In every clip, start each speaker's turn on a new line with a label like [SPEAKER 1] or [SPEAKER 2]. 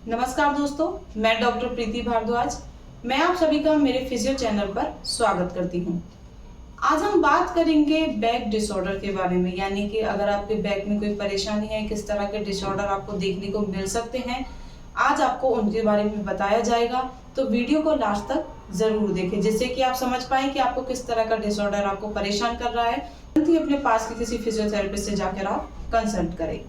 [SPEAKER 1] नमस्कार दोस्तों, मैं डॉक्टर प्रीति भारद्वाज। मैं आप सभी का मेरे फिजियो चैनल पर स्वागत करती हूँ। आज हम बात करेंगे बैक डिसऑर्डर के बारे में, यानी कि अगर आपके बैक में कोई परेशानी है, किस तरह के डिसऑर्डर आपको देखने को मिल सकते हैं, आज आपको उनके बारे में बताया जाएगा। तो वीडियो को लास्ट तक जरूर देखें, जिससे कि आप समझ पाए कि आपको किस तरह का डिसऑर्डर आपको परेशान कर रहा है। तुरंत ही अपने पास के किसी फिजियोथेरेपिस्ट से जाकर आप कंसल्ट करें।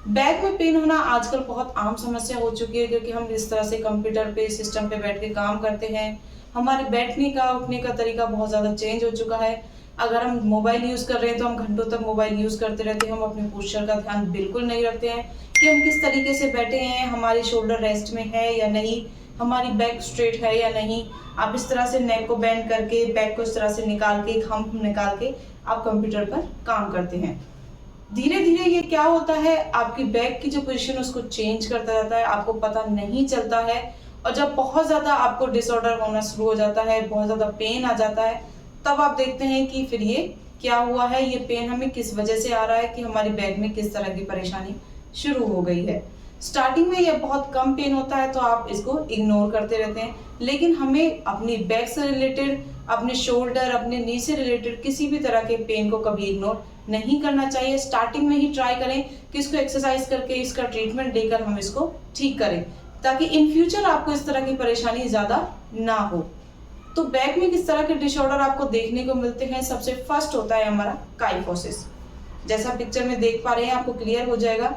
[SPEAKER 1] बैक में पेन होना आजकल बहुत आम समस्या हो चुकी है, क्योंकि हम इस तरह से कंप्यूटर पे सिस्टम पे बैठ के काम करते हैं। हमारे बैठने का उठने का तरीका बहुत ज़्यादा चेंज हो चुका है। अगर हम मोबाइल यूज़ कर रहे हैं तो हम घंटों तक मोबाइल यूज़ करते रहते हैं। हम अपने पोस्चर का ध्यान बिल्कुल नहीं रखते हैं कि हम किस तरीके से बैठे हैं, हमारी शोल्डर रेस्ट में है या नहीं, हमारी बैक स्ट्रेट है या नहीं। आप इस तरह से नेक को बेंड करके बैक को इस तरह से निकाल के, एक हम्प निकाल के आप कंप्यूटर पर काम करते हैं। धीरे धीरे ये क्या होता है, आपकी बैक की जो पोजीशन उसको चेंज करता रहता है, आपको पता नहीं चलता है। और जब बहुत ज़्यादा आपको डिसऑर्डर होना शुरू हो जाता है, बहुत ज़्यादा पेन आ जाता है, तब आप देखते हैं कि फिर ये क्या हुआ है, ये पेन हमें किस वजह से आ रहा है, कि हमारी बैक में किस तरह की परेशानी शुरू हो गई है। स्टार्टिंग में ये बहुत कम पेन होता है तो आप इसको इग्नोर करते रहते हैं, लेकिन हमें अपनी बैक से रिलेटेड, अपने शोल्डर, अपने नी से रिलेटेड किसी भी तरह के पेन को कभी इग्नोर नहीं करना चाहिए। स्टार्टिंग में ही ट्राई करें कि इसको एक्सरसाइज करके, इसका ट्रीटमेंट लेकर हम इसको ठीक करें, ताकि इन फ्यूचर आपको इस तरह की परेशानी ज्यादा ना हो। तो बैक में किस तरह के डिसऑर्डर आपको देखने को मिलते हैं, सबसे फर्स्ट होता है हमारा काइफोसिस। जैसा पिक्चर में देख पा रहे हैं, आपको क्लियर हो जाएगा।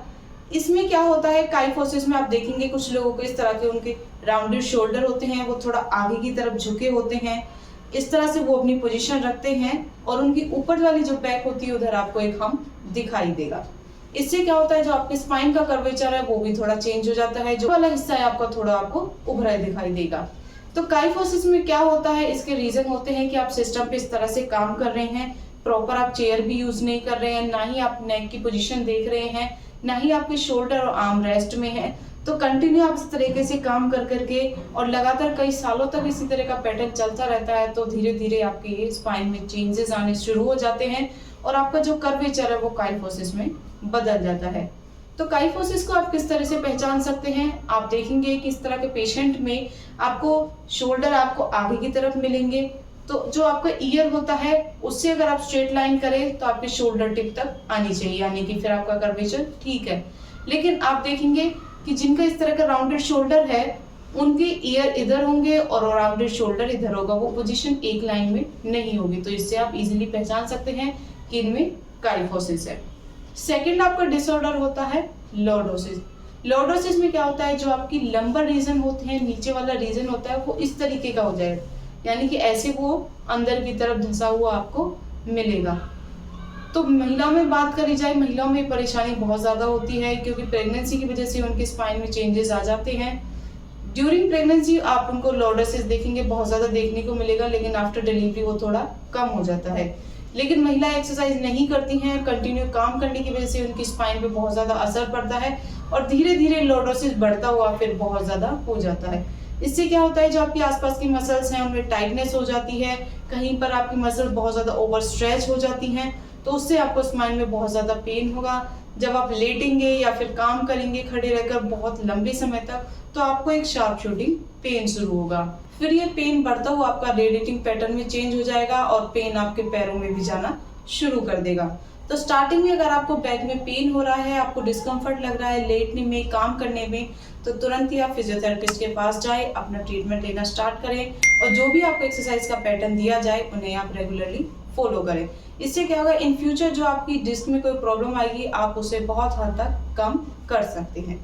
[SPEAKER 1] इसमें क्या होता है, काइफोसिस में आप देखेंगे कुछ लोगों को इस तरह के उनके राउंडेड शोल्डर होते हैं, वो थोड़ा आगे की तरफ झुके होते हैं। इस तरह से वो अपनी पोजीशन रखते हैं और उनकी ऊपर वाली जो बैक होती है उधर आपको एक हम दिखाई देगा। इससे क्या होता है, जो आपके स्पाइन का कर्वेचर है वो भी थोड़ा चेंज हो जाता है, जो वाला हिस्सा है आपका थोड़ा आपको उभरा दिखाई देगा। तो काइफोसिस में क्या होता है, इसके रीजन होते हैं कि आप सिस्टम पे इस तरह से काम कर रहे हैं, प्रॉपर आप चेयर भी यूज नहीं कर रहे हैं, ना ही आप नेक की पोजीशन देख रहे हैं, ना ही आपके शोल्डर और आर्म रेस्ट में है। तो कंटिन्यू आप इस तरीके से काम कर करके और लगातार कई सालों तक इसी तरह का पैटर्न चलता रहता है, तो धीरे धीरे आपके स्पाइन में चेंजेस आने शुरू हो जाते हैं और आपका जो कर्वेचर है वो काइफोसिस में बदल जाता है। तो काइफोसिस को आप किस तरह से पहचान सकते हैं, आप देखेंगे कि इस तरह के पेशेंट में आपको शोल्डर आपको आगे की तरफ मिलेंगे, तो जो आपका ईयर होता है उससे अगर आप स्ट्रेट लाइन करें तो आपके शोल्डर टिप तक आनी चाहिए, यानी कि फिर आपका कर्वेचर ठीक है। लेकिन आप देखेंगे कि जिनका इस तरह का राउंडेड शोल्डर है उनके ईयर इधर होंगे और राउंडेड शोल्डर इधर होगा, वो पोजीशन एक लाइन में नहीं होगी। तो इससे आप इजीली पहचान सकते हैं कि इनमें काइफोसिस है। सेकंड आपका डिसऑर्डर होता है लॉर्डोसिस। लॉर्डोसिस में क्या होता है, जो आपकी लंबर रीजन होते हैं, नीचे वाला रीजन होता है, वो इस तरीके का हो जाएगा, यानी कि ऐसे वो अंदर की तरफ धंसा हुआ आपको मिलेगा। तो महिलाओं में बात करी जाए, महिलाओं में परेशानी बहुत ज़्यादा होती है, क्योंकि प्रेगनेंसी की वजह से उनके स्पाइन में चेंजेस आ जाते हैं। ड्यूरिंग प्रेगनेंसी आप उनको लॉर्डोसिस देखेंगे, बहुत ज़्यादा देखने को मिलेगा, लेकिन आफ्टर डिलीवरी वो थोड़ा कम हो जाता है। लेकिन महिला एक्सरसाइज नहीं करती हैं, कंटिन्यू काम करने की वजह से उनकी स्पाइन पे बहुत ज़्यादा असर पड़ता है और धीरे धीरे लॉर्डोसिस बढ़ता हुआ फिर बहुत ज़्यादा हो जाता है। इससे क्या होता है, जो आपके आसपास की मसल्स हैं उनमें टाइटनेस हो जाती है, कहीं पर आपकी मसल्स बहुत ज़्यादा ओवर स्ट्रेच हो जाती हैं, तो उससे आपको स्पाइन में बहुत ज़्यादा पेन होगा। जब आप लेटेंगे या फिर काम करेंगे खड़े रहकर बहुत लंबे समय तक, तो आपको एक शार्प शूटिंग पेन शुरू होगा। फिर ये पेन बढ़ता हुआ आपका रेडिएटिंग पैटर्न में चेंज हो जाएगा और पेन आपके पैरों में भी जाना शुरू कर देगा। तो स्टार्टिंग में अगर आपको बैक में पेन हो रहा है, आपको डिस्कम्फर्ट लग रहा है लेटने में, काम करने में, तो तुरंत ही आप फिजियोथेरेपिस्ट के पास जाए, अपना ट्रीटमेंट लेना स्टार्ट करें और जो भी आपको एक्सरसाइज का पैटर्न दिया जाए उन्हें आप रेगुलरली फॉलो करें। इससे क्या होगा, इन फ्यूचर जो आपकी डिस्क में कोई प्रॉब्लम आएगी आप उसे बहुत हद तक कम कर सकते हैं।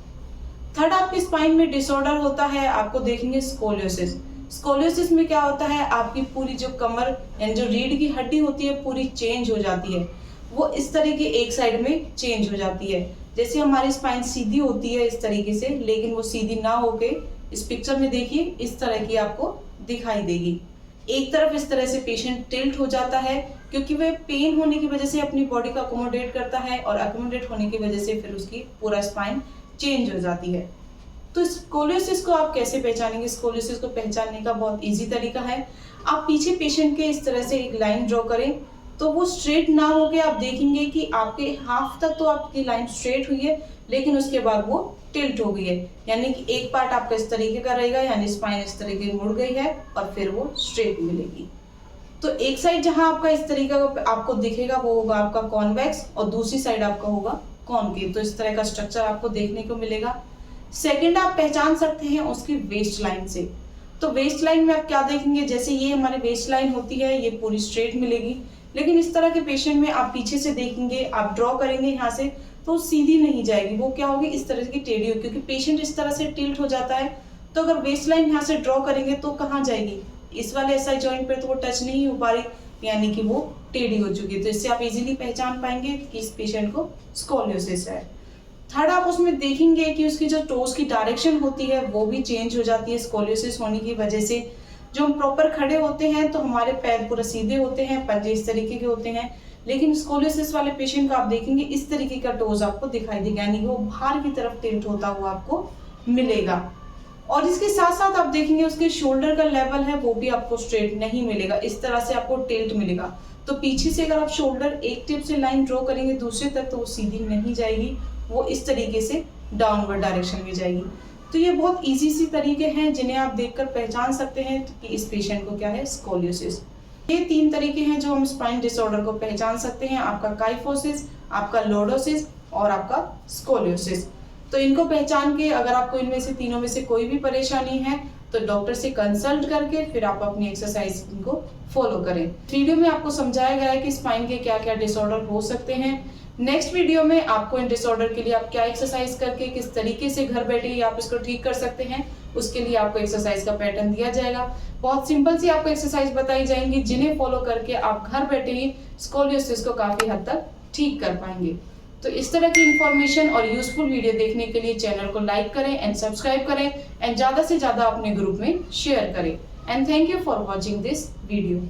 [SPEAKER 1] थर्ड आपकी स्पाइन में डिसऑर्डर होता है, आपको देखेंगे स्कोलियोसिस। स्कोलियोसिस में क्या होता है, आपकी पूरी जो कमर यानी जो रीढ़ की हड्डी होती है पूरी चेंज हो जाती है, वो इस तरह की एक साइड में चेंज हो जाती है। जैसे हमारी स्पाइन सीधी होती है इस तरीके से, लेकिन वो सीधी ना होके इस पिक्चर में देखिए इस तरह की आपको दिखाई देगी। एक तरफ इस तरह से पेशेंट टिल्ट हो जाता है, क्योंकि वह पेन होने की वजह से अपनी बॉडी को अकोमोडेट करता है और अकोमोडेट होने की वजह से फिर उसकी पूरा स्पाइन चेंज हो जाती है। तो स्कोलियोसिस को आप कैसे पहचानेंगे? स्कोलियोसिस को पहचानने का बहुत इजी तरीका है, आप पीछे पेशेंट के इस तरह से एक लाइन ड्रॉ करें, तो वो स्ट्रेट ना होके आप देखेंगे कि आपके हाफ तक तो आपकी लाइन स्ट्रेट हुई है, लेकिन उसके बाद वो टिल्ट हो गई है, यानी कि एक पार्ट आपका इस तरीके का रहेगा, यानी स्पाइन इस तरीके की मुड़ गई है और फिर वो स्ट्रेट मिलेगी। तो एक साइड जहां आपका इस तरीके का आपको दिखेगा वो होगा आपका कॉन्वेक्स और दूसरी साइड आपका होगा कॉनकेव। तो इस तरह का स्ट्रक्चर आपको देखने को मिलेगा। सेकंड आप पहचान सकते हैं उसकी वेस्ट लाइन से। तो वेस्ट लाइन में आप क्या देखेंगे, जैसे ये हमारी वेस्ट लाइन होती है ये पूरी स्ट्रेट मिलेगी, लेकिन इस तरह के पेशेंट में आप पीछे से देखेंगे, आप ड्रॉ करेंगे यहाँ से तो सीधी नहीं जाएगी, वो क्या होगी इस तरह की टेढ़ी होगी, क्योंकि पेशेंट इस तरह से टिल्ट हो जाता है। तो अगर वेस्ट लाइन यहाँ से ड्रॉ करेंगे तो कहाँ जाएगी, इस वाले एसआई जॉइंट पे तो वो टच नहीं हो पा रही, यानी कि वो टेढ़ी हो चुकी है। तो इससे आप इजीली पहचान पाएंगे कि इस पेशेंट को स्कोलियोसिस है। थर्ड आप उसमें देखेंगे कि उसकी जो टोज की डायरेक्शन होती है वो भी चेंज हो जाती है स्कोलियोसिस होने की वजह से। जो हम प्रॉपर खड़े होते हैं तो हमारे पैर पूरा सीधे होते हैं, पंजे इस तरीके के होते हैं, लेकिन स्कोलियोसिस वाले पेशेंट का आप देखेंगे इस तरीके का टोज आपको दिखाई देगा, यानी कि वो बाहर की तरफ टिल्ट होता हुआ आपको मिलेगा। और इसके साथ साथ आप देखेंगे उसके शोल्डर का लेवल है वो भी आपको स्ट्रेट नहीं मिलेगा, इस तरह से आपको टिल्ट मिलेगा। तो पीछे से अगर आप शोल्डर एक टिप से लाइन ड्रॉ करेंगे दूसरे तक तो वो सीधी नहीं जाएगी, वो इस तरीके से डाउनवर्ड डायरेक्शन में जाएगी। तो ये बहुत इजी सी तरीके हैं जिन्हें आप देखकर पहचान सकते हैं कि इस पेशेंट को क्या है स्कोलियोसिस। ये 3 तरीके हैं जो हम स्पाइन डिसऑर्डर को पहचान सकते हैं, आपका काइफोसिस, आपका लॉर्डोसिस और आपका स्कोलियोसिस। तो इनको पहचान के अगर आपको इनमें से तीनों में से कोई भी परेशानी है तो डॉक्टर से कंसल्ट करके फिर आप अपनी एक्सरसाइज को फॉलो करें। वीडियो में आपको समझाया गया है कि स्पाइन के क्या क्या डिसऑर्डर हो सकते हैं। नेक्स्ट वीडियो में आपको इन डिसऑर्डर के लिए आप क्या एक्सरसाइज करके किस तरीके से घर बैठे ही आप इसको ठीक कर सकते हैं, उसके लिए आपको एक्सरसाइज का पैटर्न दिया जाएगा। बहुत सिंपल सी आपको एक्सरसाइज बताई जाएंगी जिन्हें फॉलो करके आप घर बैठे ही स्कोलियोसिस को काफी हद तक ठीक कर पाएंगे। तो इस तरह की इंफॉर्मेशन और यूजफुल वीडियो देखने के लिए चैनल को लाइक करें एंड सब्सक्राइब करें एंड ज्यादा से ज्यादा अपने ग्रुप में शेयर करें। And thank you for watching this video.